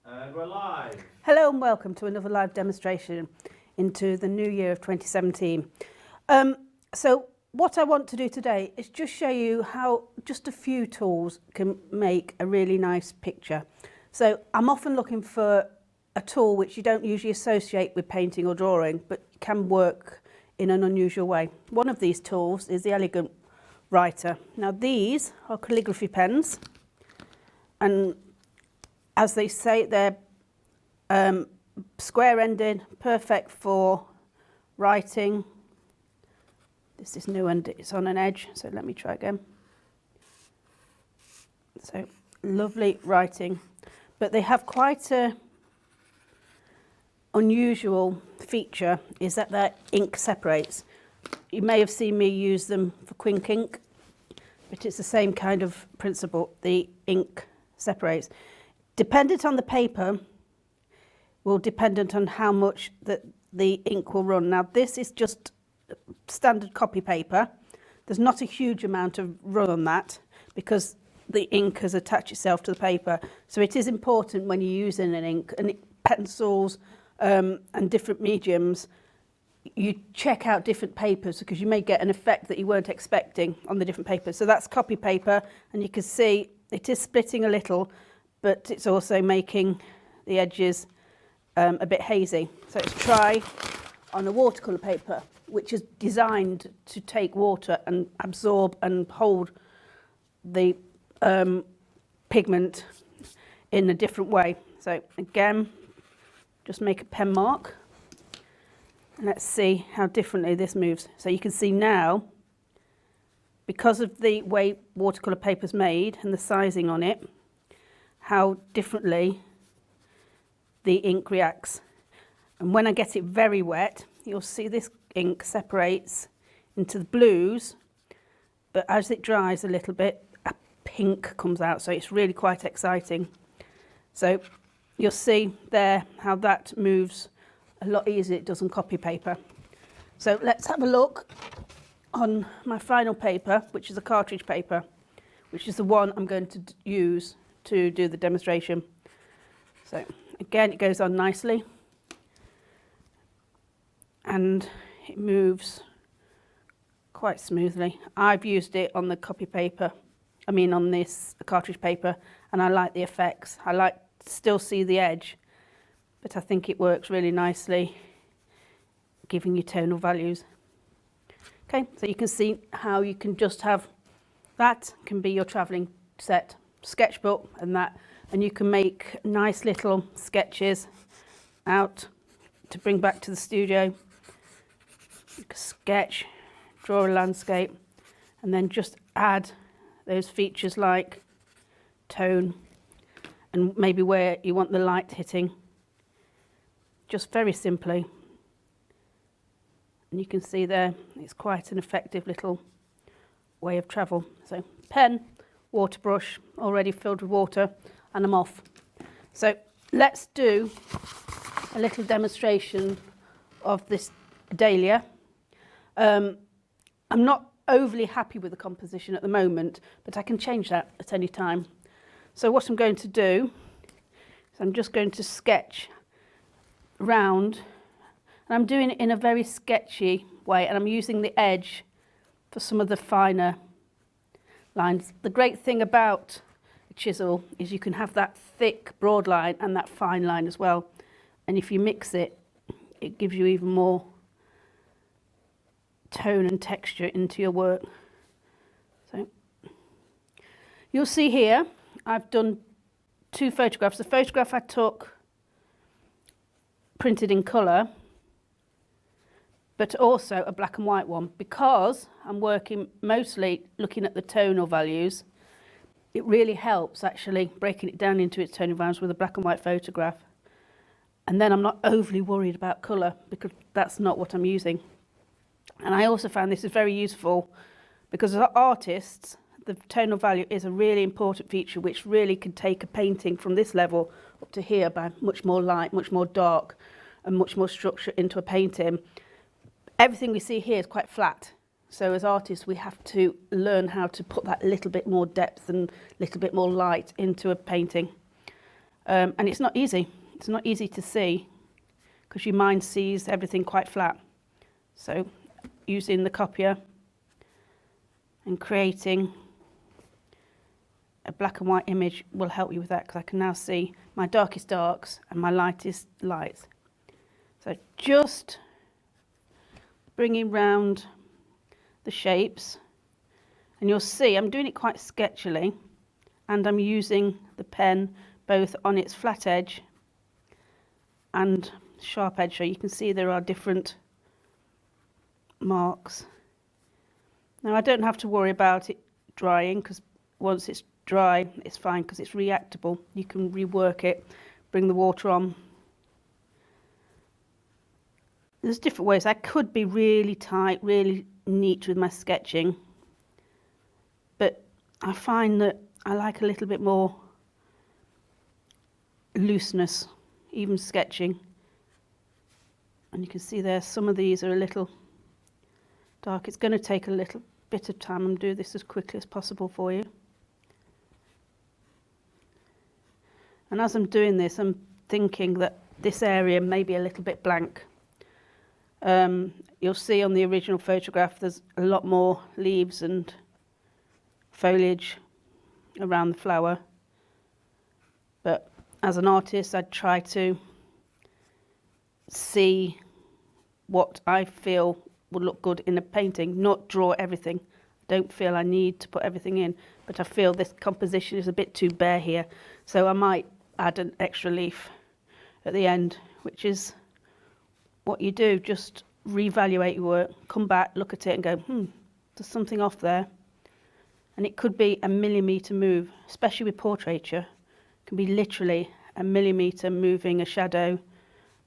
And we're live. Hello and welcome to another live demonstration into the new year of 2017. So what I want to do today is just show you how just a few tools can make a really nice picture. So I'm often looking for a tool which you don't usually associate with painting or drawing, but can work in an unusual way. One of these tools is the Elegant Writer. Now these are calligraphy pens, and as they say, they're square-ended, perfect for writing. This is new and it's on an edge, so let me try again. So lovely writing, but they have quite a unusual feature, is that their ink separates. You may have seen me use them for Quink ink, but it's the same kind of principle. The ink separates. Dependent on the paper, will dependent on how much the ink will run. Now this is just standard copy paper. There's not a huge amount of run on that because the ink has attached itself to the paper. So it is important when you're using an ink and pencils and different mediums, you check out different papers because you may get an effect that you weren't expecting on the different papers. So that's copy paper, and you can see it is splitting a little, but it's also making the edges a bit hazy. So let's try on a watercolour paper, which is designed to take water and absorb and hold the pigment in a different way. So again, just make a pen mark, and let's see how differently this moves. So you can see now, because of the way watercolour paper is made and the sizing on it, how differently the ink reacts. And when I get it very wet, you'll see this ink separates into the blues, but as it dries a little bit, a pink comes out, so it's really quite exciting. So you'll see there how that moves a lot easier than it does on copy paper. So let's have a look on my final paper, which is a cartridge paper, which is the one I'm going to use to do the demonstration. So again, it goes on nicely and it moves quite smoothly. I've used it on the copy paper, on this cartridge paper, and I like the effects. I like to still see the edge, but I think it works really nicely, giving you tonal values. Okay, so you can see how you can just have that can be your travelling set, sketchbook and that, and you can make nice little sketches out to bring back to the studio. You can sketch, draw a landscape, and then just add those features like tone and maybe where you want the light hitting, just very simply. And you can see there, it's quite an effective little way of travel. So pen, water brush, already filled with water, and I'm off. So let's do a little demonstration of this dahlia. I'm not overly happy with the composition at the moment, but I can change that at any time. So what I'm going to do is I'm just going to sketch round, and I'm doing it in a very sketchy way, and I'm using the edge for some of the finer lines. The great thing about a chisel is you can have that thick broad line and that fine line as well, and if you mix it, it gives you even more tone and texture into your work. So you'll see here I've done two photographs. The photograph I took printed in colour, but also a black and white one, because I'm working mostly looking at the tonal values. It really helps actually breaking it down into its tonal values with a black and white photograph, and then I'm not overly worried about colour because that's not what I'm using. And I also found this is very useful because as artists, the tonal value is a really important feature which really can take a painting from this level up to here by much more light, much more dark, and much more structure into a painting. Everything we see here is quite flat. So as artists, we have to learn how to put that little bit more depth and little bit more light into a painting. And it's not easy. It's not easy to see because your mind sees everything quite flat. So using the copier and creating a black and white image will help you with that, because I can now see my darkest darks and my lightest lights. So just bringing round the shapes, and you'll see I'm doing it quite sketchily, and I'm using the pen both on its flat edge and sharp edge, so you can see there are different marks. Now I don't have to worry about it drying, because once it's dry it's fine, because it's reactable. You can rework it, bring the water on. There's different ways. I could be really tight, really neat with my sketching, but I find that I like a little bit more looseness, even sketching. And you can see there some of these are a little dark. It's going to take a little bit of time. I'm doing this as quickly as possible for you. And as I'm doing this, I'm thinking that this area may be a little bit blank. You'll see on the original photograph there's a lot more leaves and foliage around the flower. But as an artist, I try to see what I feel would look good in a painting, not draw everything. I don't feel I need to put everything in, but I feel this composition is a bit too bare here. So I might add an extra leaf at the end, which is what you do. Just reevaluate your work, come back, look at it and go, there's something off there. And it could be a millimetre move, especially with portraiture. It can be literally a millimetre moving a shadow,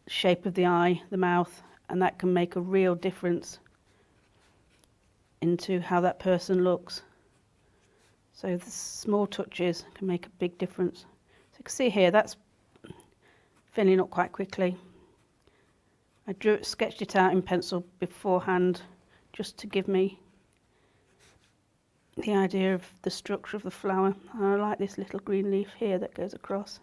shape of the eye, the mouth, and that can make a real difference into how that person looks. So the small touches can make a big difference. So you can see here, that's filling up quite quickly. I sketched it out in pencil beforehand just to give me the idea of the structure of the flower. And I like this little green leaf here that goes across.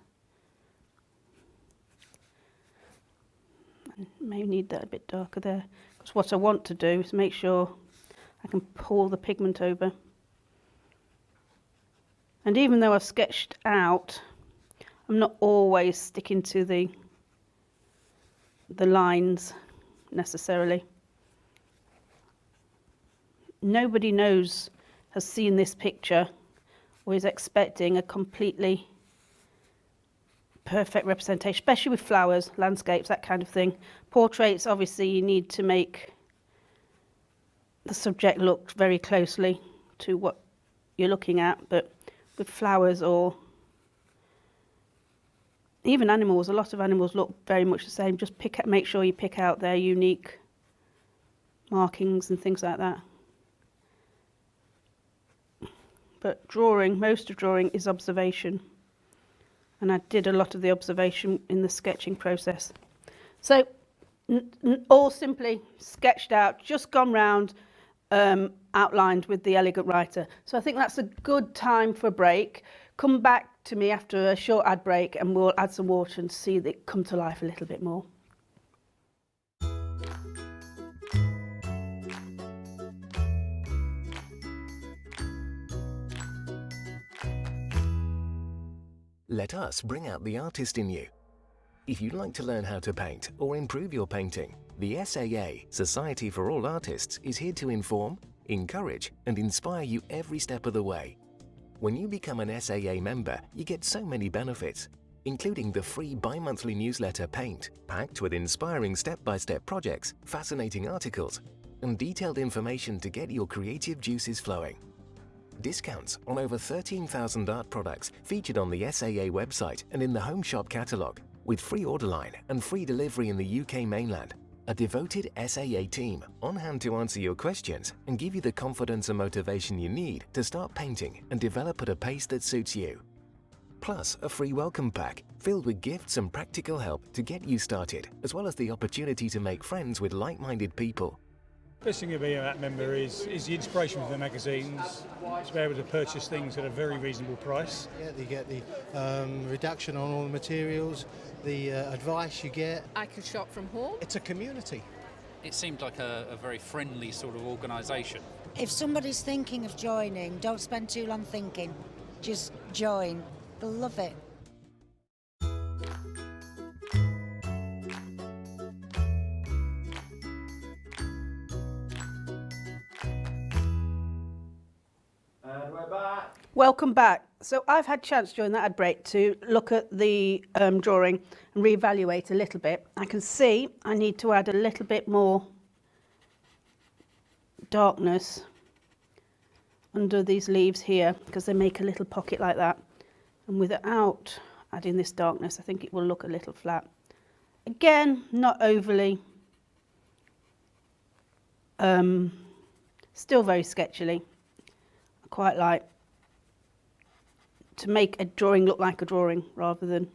I may need that a bit darker there, because what I want to do is make sure I can pull the pigment over. And even though I've sketched out, I'm not always sticking to the lines necessarily. Nobody has seen this picture or is expecting a completely perfect representation, especially with flowers, landscapes, that kind of thing. Portraits, obviously, you need to make the subject look very closely to what you're looking at, but with flowers or even animals, a lot of animals look very much the same. Just make sure you pick out their unique markings and things like that. But most of drawing is observation. And I did a lot of the observation in the sketching process. So all simply sketched out, just gone round, outlined with the Elegant Writer. So I think that's a good time for a break. Come back to me after a short ad break and we'll add some water and see it come to life a little bit more. Let us bring out the artist in you. If you'd like to learn how to paint or improve your painting, the SAA, Society for All Artists, is here to inform, encourage and inspire you every step of the way. When you become an SAA member, you get so many benefits, including the free bi-monthly newsletter Paint, packed with inspiring step-by-step projects, fascinating articles, and detailed information to get your creative juices flowing. Discounts on over 13,000 art products featured on the SAA website and in the Home Shop catalogue, with free order line and free delivery in the UK mainland. A devoted SAA team on hand to answer your questions and give you the confidence and motivation you need to start painting and develop at a pace that suits you. Plus, a free welcome pack filled with gifts and practical help to get you started, as well as the opportunity to make friends with like-minded people. Best thing about being a member is the inspiration from the magazines, to be able to purchase things at a very reasonable price. Yeah, you get the reduction on all the materials, the advice you get. I can shop from home. It's a community. It seemed like a very friendly sort of organisation. If somebody's thinking of joining, don't spend too long thinking. Just join. They'll love it. And we're back. Welcome back. So I've had a chance during that ad break to look at the drawing and reevaluate a little bit. I can see I need to add a little bit more darkness under these leaves here because they make a little pocket like that. And without adding this darkness, I think it will look a little flat. Again, not overly, still very sketchily. I quite like to make a drawing look like a drawing rather than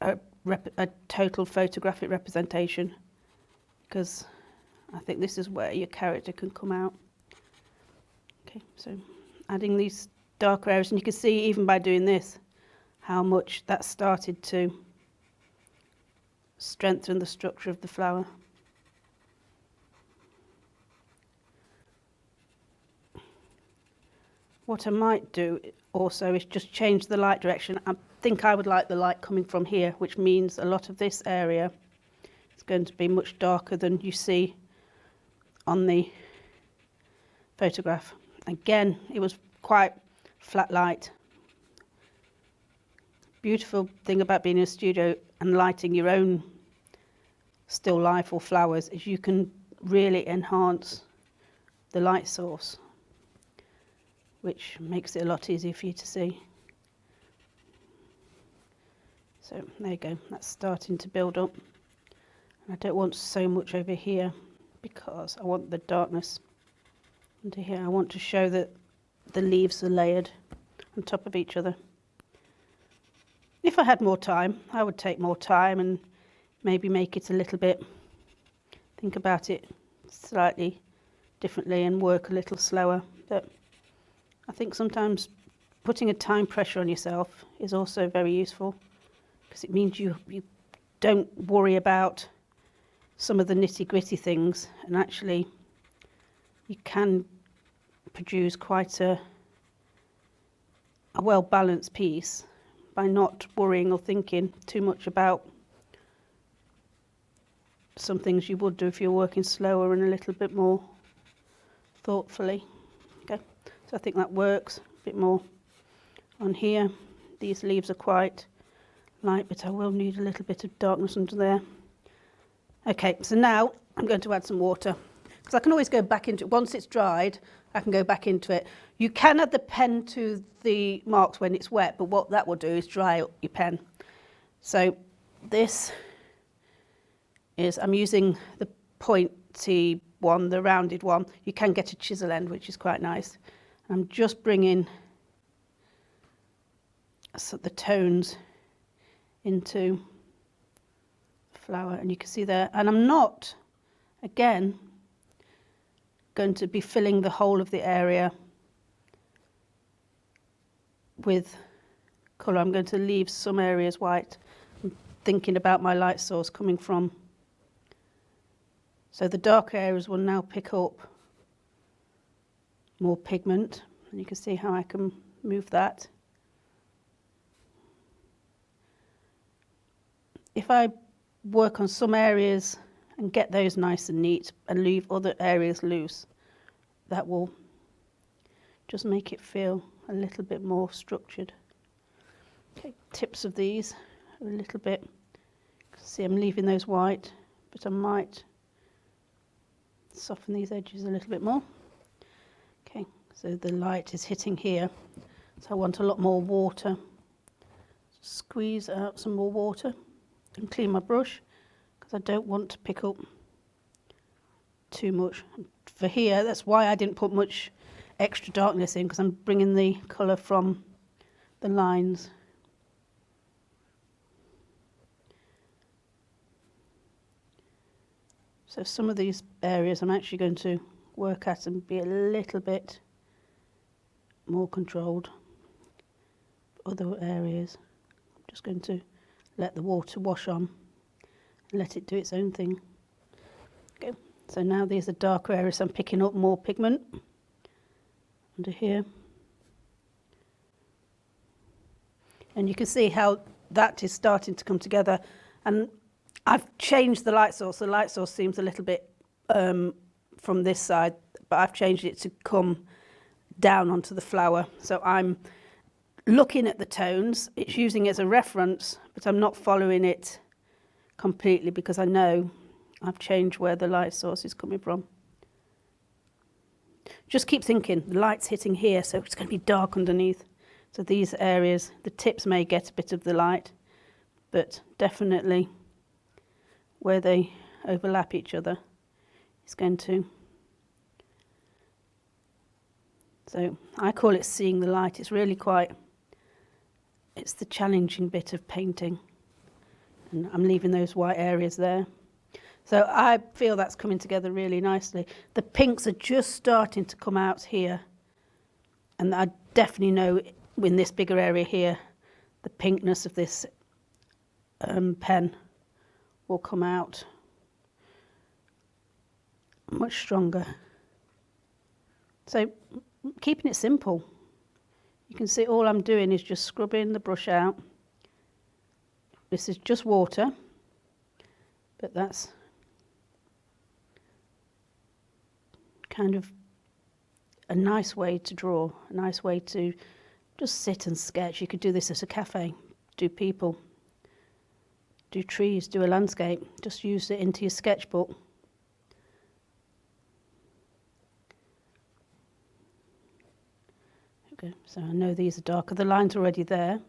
a total photographic representation, because I think this is where your character can come out. Okay, so adding these darker areas, and you can see even by doing this how much that started to strengthen the structure of the flower. What I might do also is just change the light direction. I think I would like the light coming from here, which means a lot of this area is going to be much darker than you see on the photograph. Again, it was quite flat light. Beautiful thing about being in a studio and lighting your own still life or flowers is you can really enhance the light source, which makes it a lot easier for you to see. So there you go, that's starting to build up. And I don't want so much over here because I want the darkness under here. I want to show that the leaves are layered on top of each other. If I had more time, I would take more time and maybe make it a little bit, think about it slightly differently and work a little slower. But I think sometimes putting a time pressure on yourself is also very useful, because it means you don't worry about some of the nitty-gritty things, and actually you can produce quite a well-balanced piece by not worrying or thinking too much about some things you would do if you're working slower and a little bit more thoughtfully. Okay, so I think that works. A bit more on here. These leaves are quite light, but I will need a little bit of darkness under there. Okay, so now I'm going to add some water, because I can always go back into it. Once it's dried, I can go back into it. You can add the pen to the marks when it's wet, but what that will do is dry up your pen. So this is, I'm using the pointy one, the rounded one. You can get a chisel end, which is quite nice. I'm just bringing the tones into the flower, and you can see there. And I'm not, again, going to be filling the whole of the area with colour. I'm going to leave some areas white. I'm thinking about my light source coming from. So the darker areas will now pick up more pigment, and you can see how I can move that. If I work on some areas and get those nice and neat and leave other areas loose, that will just make it feel a little bit more structured. Okay, tips of these are a little bit, see I'm leaving those white, but I might soften these edges a little bit more. Okay, so the light is hitting here, so I want a lot more water. Squeeze out some more water and clean my brush, because I don't want to pick up too much. For here, that's why I didn't put much extra darkness in, because I'm bringing the colour from the lines. So some of these areas I'm actually going to work at and be a little bit more controlled. Other areas, I'm just going to let the water wash on and let it do its own thing. Okay, so now these are darker areas. I'm picking up more pigment under here. And you can see how that is starting to come together. And I've changed the light source. The light source seems a little bit from this side, but I've changed it to come down onto the flower. So I'm looking at the tones. It's using it as a reference, but I'm not following it completely because I know I've changed where the light source is coming from. Just keep thinking, the light's hitting here, so it's going to be dark underneath. So these areas, the tips may get a bit of the light, but definitely where they overlap each other is going to. So I call it seeing the light. It's really quite, it's the challenging bit of painting. And I'm leaving those white areas there. So I feel that's coming together really nicely. The pinks are just starting to come out here. And I definitely know in this bigger area here, the pinkness of this pen will come out much stronger. So keeping it simple. You can see all I'm doing is just scrubbing the brush out. This is just water, but that's kind of a nice way to draw, a nice way to just sit and sketch. You could do this at a cafe, do people, do trees, do a landscape. Just use it into your sketchbook. Okay, so I know these are darker. The line's already there,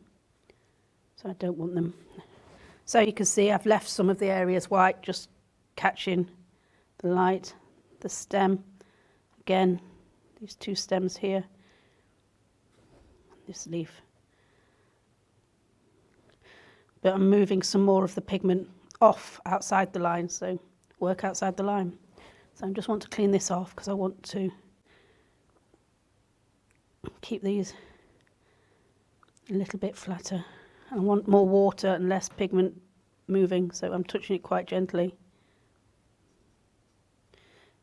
so I don't want them. So you can see I've left some of the areas white, just catching the light. The stem, again, these two stems here, this leaf. But I'm moving some more of the pigment off outside the line, so work outside the line. So I just want to clean this off because I want to keep these a little bit flatter. I want more water and less pigment moving, so I'm touching it quite gently.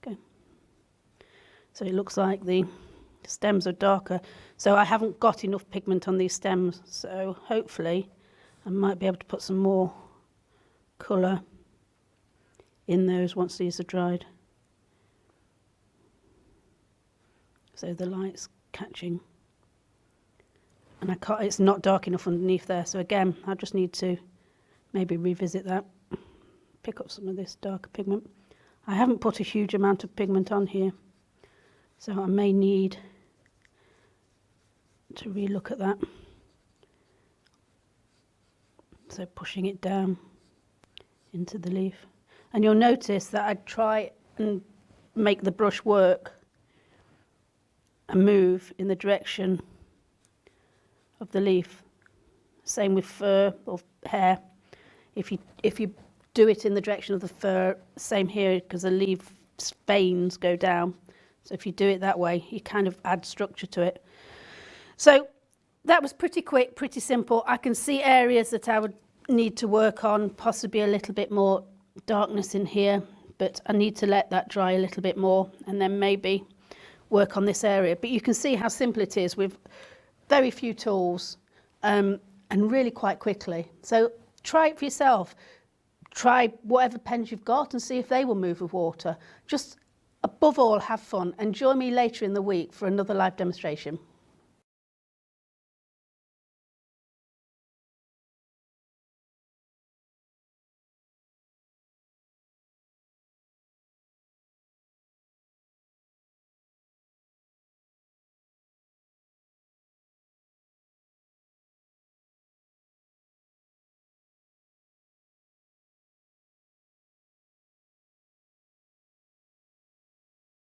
Okay. So it looks like the stems are darker. So I haven't got enough pigment on these stems, so hopefully I might be able to put some more colour in those once these are dried. So the light's catching. And I can't, it's not dark enough underneath there, so again, I just need to maybe revisit that, pick up some of this darker pigment. I haven't put a huge amount of pigment on here, so I may need to relook at that. So pushing it down into the leaf. And you'll notice that I try and make the brush work and move in the direction of the leaf. Same with fur or hair. If you do it in the direction of the fur, same here, because the leaf veins go down. So if you do it that way, you kind of add structure to it. So that was pretty quick, pretty simple. I can see areas that I would need to work on, possibly a little bit more darkness in here, but I need to let that dry a little bit more and then maybe work on this area. But you can see how simple it is with very few tools and really quite quickly. So try it for yourself. Try whatever pens you've got and see if they will move with water. Just above all, have fun and join me later in the week for another live demonstration.